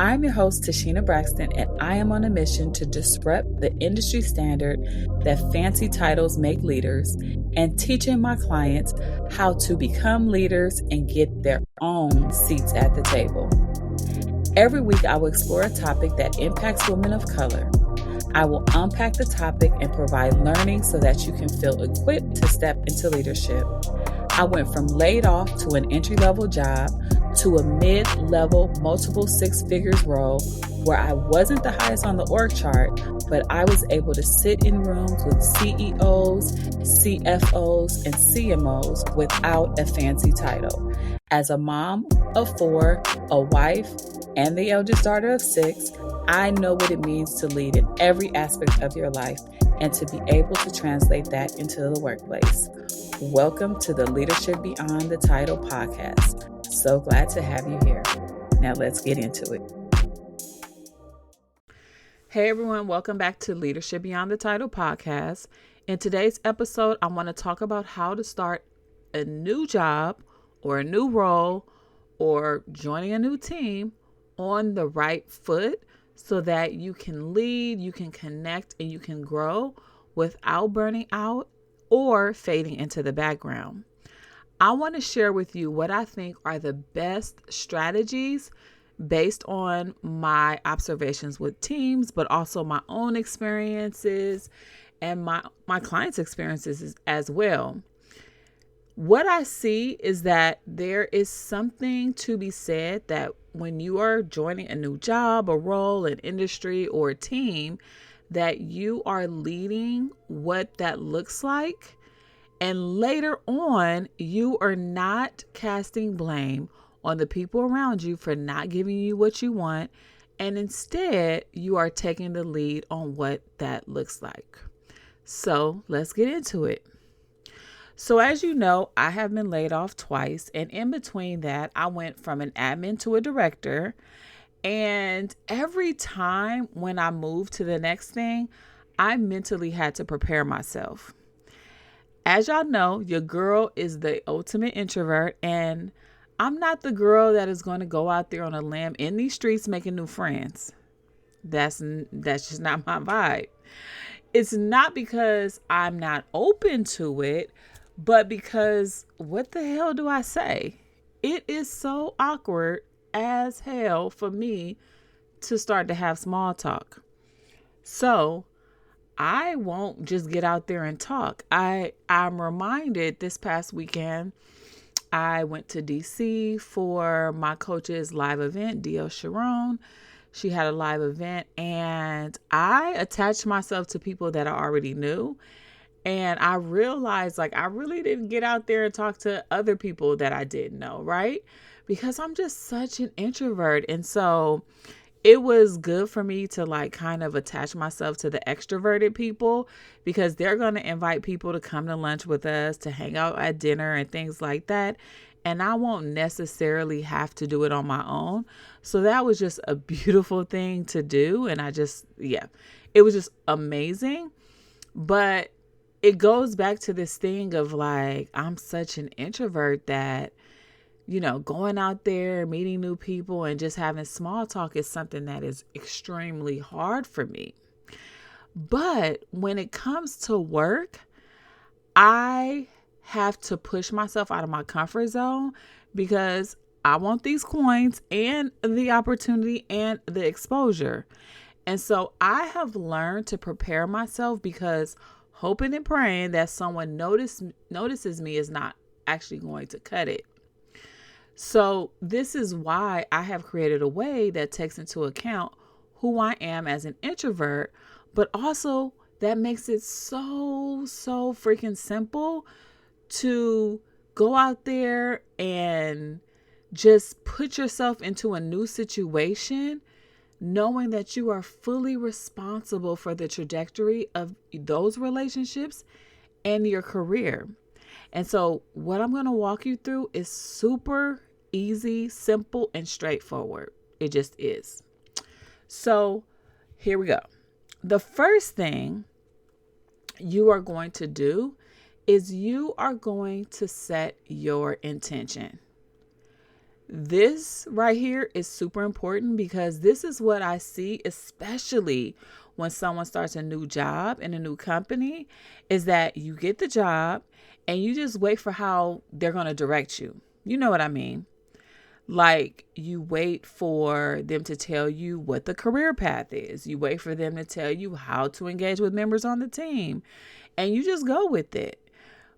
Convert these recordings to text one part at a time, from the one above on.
I'm your host, TaSheena Braxton, and I am on a mission to disrupt the industry standard that fancy titles make leaders and teaching my clients how to become leaders and get their own seats at the table. Every week, I will explore a topic that impacts women of color. I will unpack the topic and provide learning so that you can feel equipped to step into leadership. I went from laid off to an entry-level job to a mid-level multiple six figures role where I wasn't the highest on the org chart, but I was able to sit in rooms with CEOs, CFOs, and CMOs without a fancy title. As a mom of 4, a wife, and the eldest daughter of 6, I know what it means to lead in every aspect of your life and to be able to translate that into the workplace. Welcome to the Leadership Beyond the Title podcast. So glad to have you here. Now let's get into it. Hey everyone, welcome back to Leadership Beyond the Title podcast. In today's episode, I want to talk about how to start a new job or a new role or joining a new team on the right foot so that you can lead, you can connect, and you can grow without burning out or fading into the background. I want to share with you what I think are the best strategies based on my observations with teams, but also my own experiences and my clients' experiences as well. What I see is that there is something to be said that when you are joining a new job, a role, an industry, or a team, that you are leading what that looks like. And later on, you are not casting blame on the people around you for not giving you what you want. And instead, you are taking the lead on what that looks like. So let's get into it. So as you know, I have been laid off twice. And in between that, I went from an admin to a director. And every time when I moved to the next thing, I mentally had to prepare myself. As y'all know, your girl is the ultimate introvert, and I'm not the girl that is going to go out there on a limb in these streets making new friends. That's just not my vibe. It's not because I'm not open to it, but because what the hell do I say? It is so awkward as hell for me to start to have small talk. So I won't just get out there and talk. I'm reminded this past weekend, I went to DC for my coach's live event, D.L. Sharon. She had a live event and I attached myself to people that I already knew. And I realized I really didn't get out there and talk to other people that I didn't know, right? Because I'm just such an introvert. And so it was good for me to kind of attach myself to the extroverted people because they're going to invite people to come to lunch with us, to hang out at dinner and things like that. And I won't necessarily have to do it on my own. So that was just a beautiful thing to do. And it was just amazing. But it goes back to this thing of I'm such an introvert that, going out there, meeting new people and just having small talk is something that is extremely hard for me. But when it comes to work, I have to push myself out of my comfort zone because I want these coins and the opportunity and the exposure. And so I have learned to prepare myself because hoping and praying that someone notices me is not actually going to cut it. So this is why I have created a way that takes into account who I am as an introvert, but also that makes it so freaking simple to go out there and just put yourself into a new situation, knowing that you are fully responsible for the trajectory of those relationships and your career. And so what I'm going to walk you through is super easy, simple, and straightforward. It just is. So here we go. The first thing you are going to do is you are going to set your intention. This right here is super important because this is what I see, especially when someone starts a new job in a new company, is that you get the job and you just wait for how they're going to direct you. You know what I mean? Like, you wait for them to tell you what the career path is. You wait for them to tell you how to engage with members on the team, and you just go with it.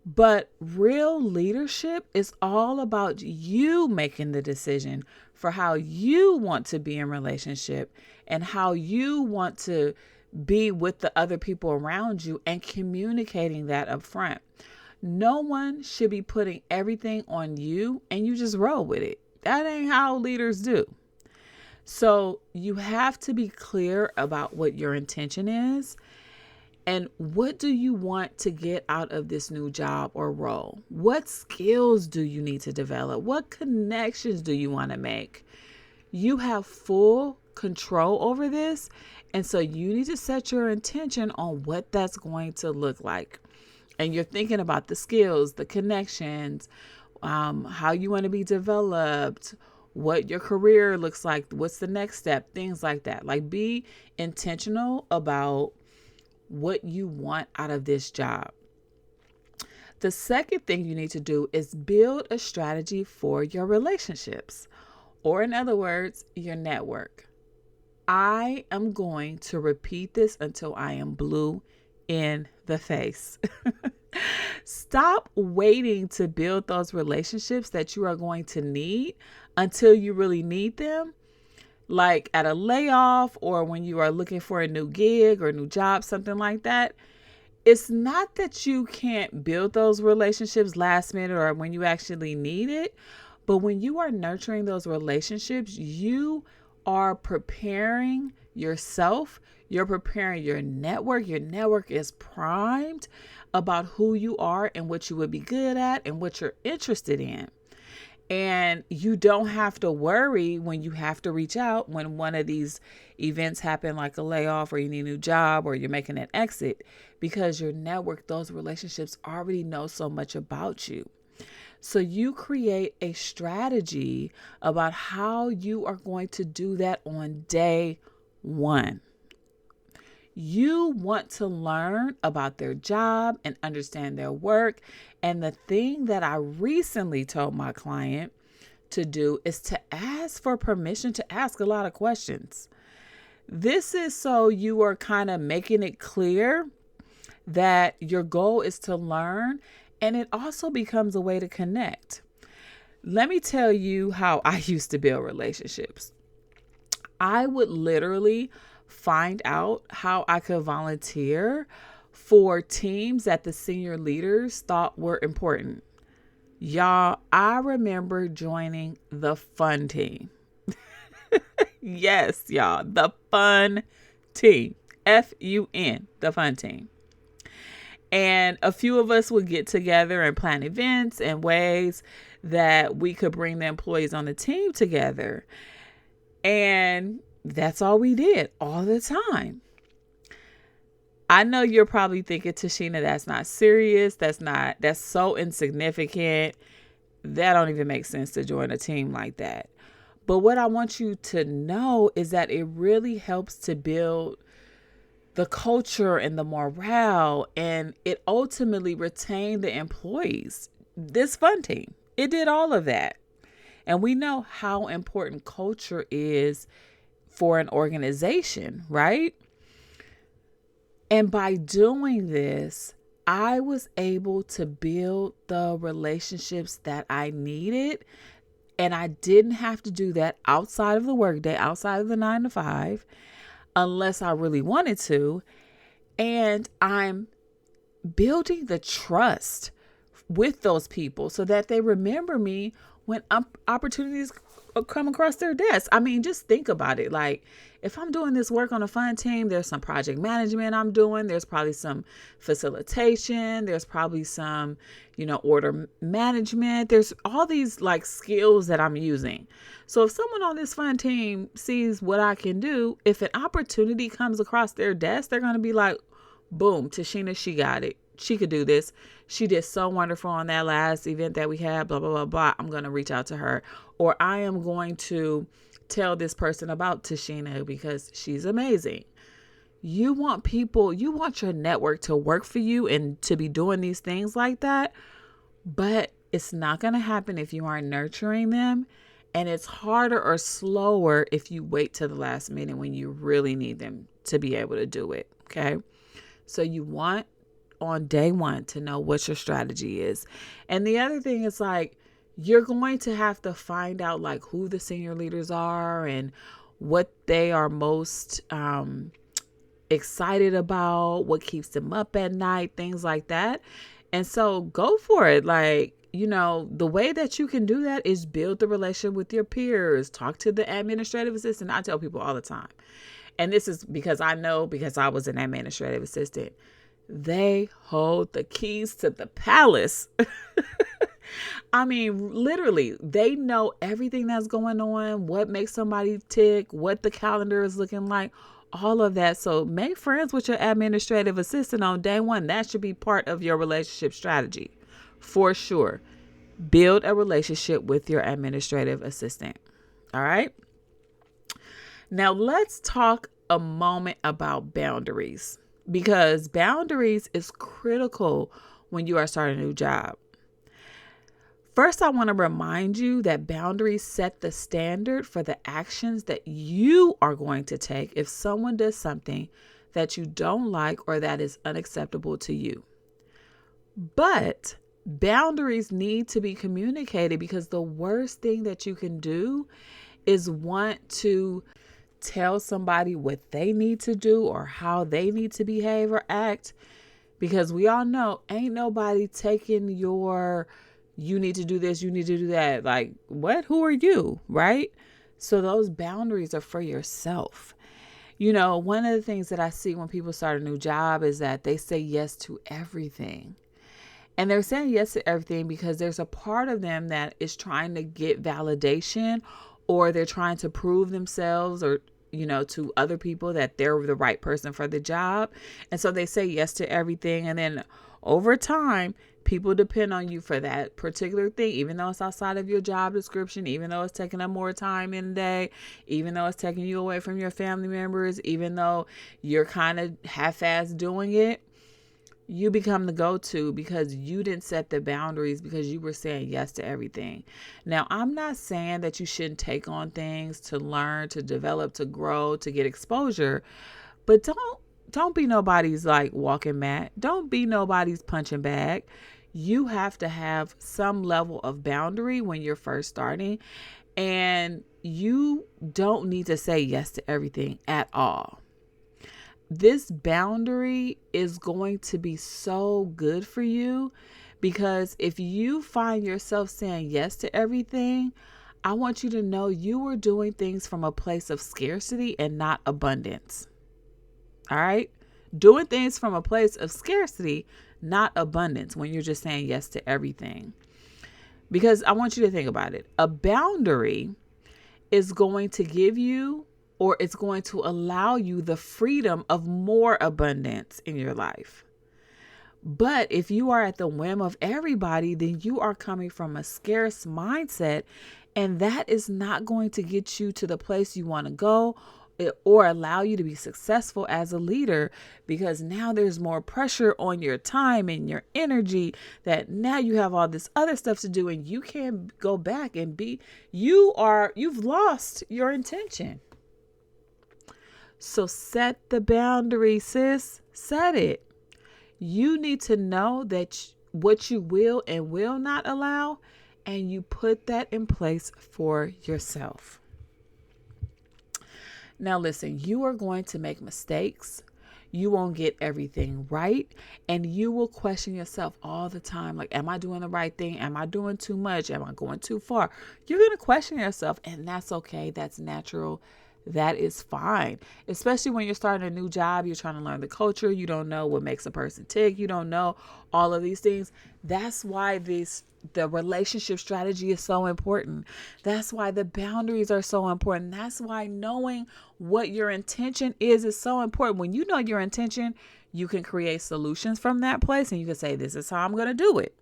But real leadership is all about you making the decision for how you want to be in relationship and how you want to be with the other people around you, and communicating that up front. No one should be putting everything on you and you just roll with it. That ain't how leaders do. So you have to be clear about what your intention is. And what do you want to get out of this new job or role? What skills do you need to develop? What connections do you want to make? You have full control over this. And so you need to set your intention on what that's going to look like. And you're thinking about the skills, the connections, how you want to be developed, what your career looks like, what's the next step, things like that. Like, be intentional about what you want out of this job. The second thing you need to do is build a strategy for your relationships, or in other words, your network. I am going to repeat this until I am blue in the face. Stop waiting to build those relationships that you are going to need until you really need them. Like at a layoff, or when you are looking for a new gig or a new job, something like that. It's not that you can't build those relationships last minute or when you actually need it, but when you are nurturing those relationships, you are preparing yourself. You're preparing your network. Your network is primed about who you are and what you would be good at and what you're interested in. And you don't have to worry when you have to reach out when one of these events happen, like a layoff or you need a new job or you're making an exit, because your network, those relationships already know so much about you. So you create a strategy about how you are going to do that on day one. You want to learn about their job and understand their work. And the thing that I recently told my client to do is to ask for permission to ask a lot of questions. This is so you are kind of making it clear that your goal is to learn, and it also becomes a way to connect. Let me tell you how I used to build relationships. I would literally find out how I could volunteer for teams that the senior leaders thought were important. Y'all, I remember joining the fun team. Yes, y'all, the fun team. F-U-N, the fun team. And a few of us would get together and plan events and ways that we could bring the employees on the team together. And that's all we did all the time. I know you're probably thinking, TaSheena, that's not serious. That's so insignificant. That don't even make sense to join a team like that. But what I want you to know is that it really helps to build the culture and the morale, and it ultimately retained the employees. This fun team, it did all of that. And we know how important culture is for an organization, right? And by doing this, I was able to build the relationships that I needed. And I didn't have to do that outside of the workday, outside of the 9 to 5, unless I really wanted to. And I'm building the trust with those people so that they remember me when opportunities come across their desk. I mean, just think about it. Like, if I'm doing this work on a fun team, there's some project management I'm doing. There's probably some facilitation. There's probably some, order management. There's all these like skills that I'm using. So if someone on this fun team sees what I can do, if an opportunity comes across their desk, they're going to be like, boom, TaSheena, she got it. she could do this. She did so wonderful on that last event that we had, blah, blah, blah, blah. I'm going to reach out to her. Or I am going to tell this person about TaSheena because she's amazing. You want people, you want your network to work for you and to be doing these things like that. But it's not going to happen if you aren't nurturing them. And it's harder or slower if you wait till the last minute when you really need them to be able to do it. Okay. So you want on day one to know what your strategy is. And the other thing is like, you're going to have to find out like who the senior leaders are and what they are most excited about, what keeps them up at night, things like that. And so go for it. Like, you know, the way that you can do that is build the relationship with your peers, talk to the administrative assistant. I tell people all the time. And this is because I know, because I was an administrative assistant, they hold the keys to the palace. I mean, literally, they know everything that's going on, what makes somebody tick, what the calendar is looking like, all of that. So make friends with your administrative assistant on day one. That should be part of your relationship strategy for sure. Build a relationship with your administrative assistant. All right. Now let's talk a moment about boundaries, because boundaries is critical when you are starting a new job. First, I want to remind you that boundaries set the standard for the actions that you are going to take if someone does something that you don't like or that is unacceptable to you. But boundaries need to be communicated, because the worst thing that you can do is want to tell somebody what they need to do or how they need to behave or act, because we all know ain't nobody taking your you need to do this, you need to do that. Like, what? Who are you? Right? So those boundaries are for yourself. You know, one of the things that I see when people start a new job is that they say yes to everything. And they're saying yes to everything because there's a part of them that is trying to get validation, or they're trying to prove themselves, or, you know, to other people that they're the right person for the job. And so they say yes to everything. And then over time, people depend on you for that particular thing, even though it's outside of your job description, even though it's taking up more time in the day, even though it's taking you away from your family members, even though you're kind of half-assed doing it. You become the go-to because you didn't set the boundaries, because you were saying yes to everything. Now, I'm not saying that you shouldn't take on things to learn, to develop, to grow, to get exposure, but don't be nobody's like walking mat. Don't be nobody's punching bag. You have to have some level of boundary when you're first starting, and you don't need to say yes to everything at all. This boundary is going to be so good for you, because if you find yourself saying yes to everything, I want you to know you are doing things from a place of scarcity and not abundance. All right? Doing things from a place of scarcity, not abundance, when you're just saying yes to everything. Because I want you to think about it. A boundary is going to give you, or it's going to allow you, the freedom of more abundance in your life. But if you are at the whim of everybody, then you are coming from a scarce mindset, and that is not going to get you to the place you want to go, or allow you to be successful as a leader, because now there's more pressure on your time and your energy, that now you have all this other stuff to do, and you can't go back and you've lost your intention. So set the boundary, sis. Set it. You need to know that what you will and will not allow, and you put that in place for yourself. Now listen, you are going to make mistakes. You won't get everything right, and you will question yourself all the time. Like, am I doing the right thing? Am I doing too much? Am I going too far? You're going to question yourself, and that's okay. That's natural. That is fine. Especially when you're starting a new job, you're trying to learn the culture. You don't know what makes a person tick. You don't know all of these things. That's why the relationship strategy is so important. That's why the boundaries are so important. That's why knowing what your intention is so important. When you know your intention, you can create solutions from that place and you can say, this is how I'm going to do it.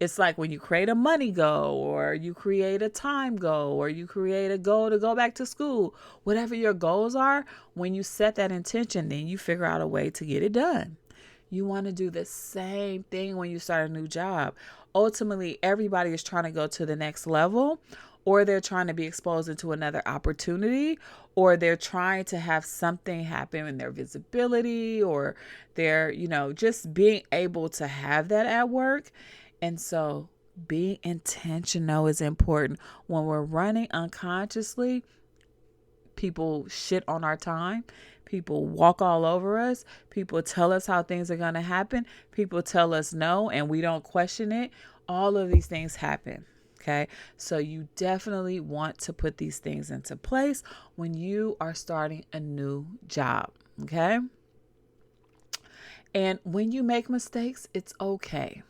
It's like when you create a money goal, or you create a time goal, or you create a goal to go back to school, whatever your goals are, when you set that intention, then you figure out a way to get it done. You want to do the same thing when you start a new job. Ultimately, everybody is trying to go to the next level, or they're trying to be exposed into another opportunity, or they're trying to have something happen in their visibility, or they're, just being able to have that at work. And so being intentional is important. When we're running unconsciously, people shit on our time. People walk all over us. People tell us how things are going to happen. People tell us no, and we don't question it. All of these things happen. Okay. So you definitely want to put these things into place when you are starting a new job. Okay. And when you make mistakes, it's okay.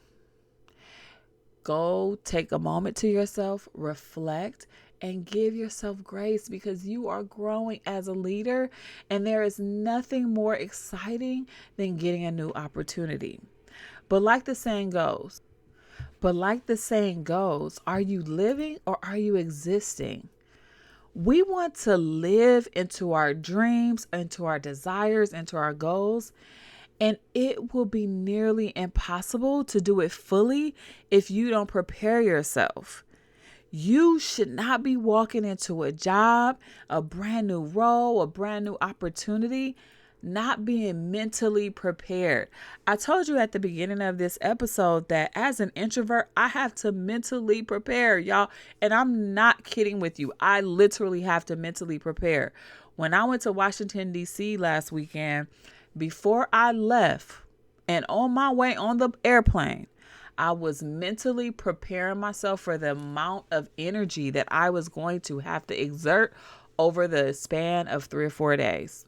Go take a moment to yourself, reflect, and give yourself grace, because you are growing as a leader, and there is nothing more exciting than getting a new opportunity. But like the saying goes, are you living or are you existing? We want to live into our dreams, into our desires, into our goals. And it will be nearly impossible to do it fully if you don't prepare yourself. You should not be walking into a job, a brand new role, a brand new opportunity, not being mentally prepared. I told you at the beginning of this episode that as an introvert, I have to mentally prepare, y'all. And I'm not kidding with you. I literally have to mentally prepare. When I went to Washington, D.C. last weekend, before I left and on my way on the airplane, I was mentally preparing myself for the amount of energy that I was going to have to exert over the span of 3 or 4 days.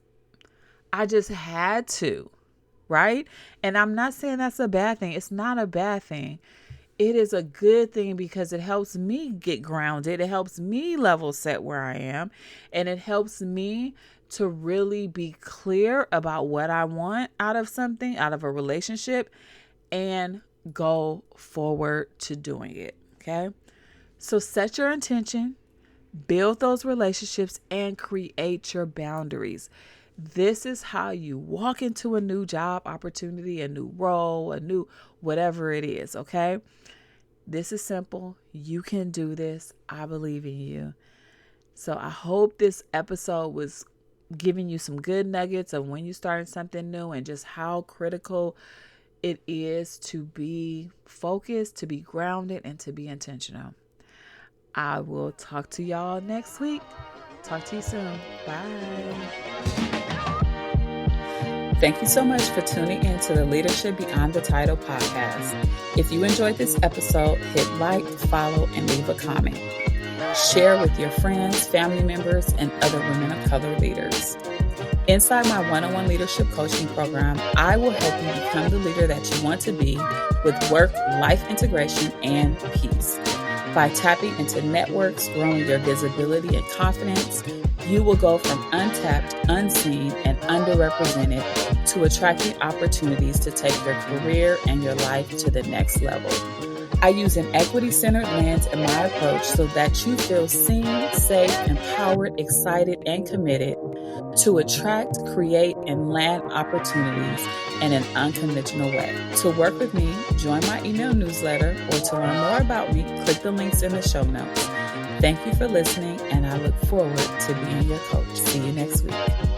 I just had to, right? And I'm not saying that's a bad thing. It's not a bad thing. It is a good thing because it helps me get grounded. It helps me level set where I am. And it helps me to really be clear about what I want out of something, out of a relationship, and go forward to doing it. Okay. So set your intention, build those relationships, and create your boundaries. This is how you walk into a new job opportunity, a new role, a new whatever it is. Okay. This is simple. You can do this. I believe in you. So I hope this episode was giving you some good nuggets of when you're starting something new and just how critical it is to be focused, to be grounded, and to be intentional. I will talk to y'all next week. Talk to you soon. Bye. Thank you so much for tuning in to the Leadership Beyond the Title podcast. If you enjoyed this episode, hit like, follow, and leave a comment. Share with your friends, family members, and other women of color leaders. Inside my one-on-one leadership coaching program, I will help you become the leader that you want to be with work-life integration and peace. By tapping into networks, growing your visibility and confidence, you will go from untapped, unseen, and underrepresented to attracting opportunities to take your career and your life to the next level. I use an equity-centered lens in my approach so that you feel seen, safe, empowered, excited, and committed to attract, create, and land opportunities in an unconventional way. To work with me, join my email newsletter, or to learn more about me, click the links in the show notes. Thank you for listening, and I look forward to being your coach. See you next week.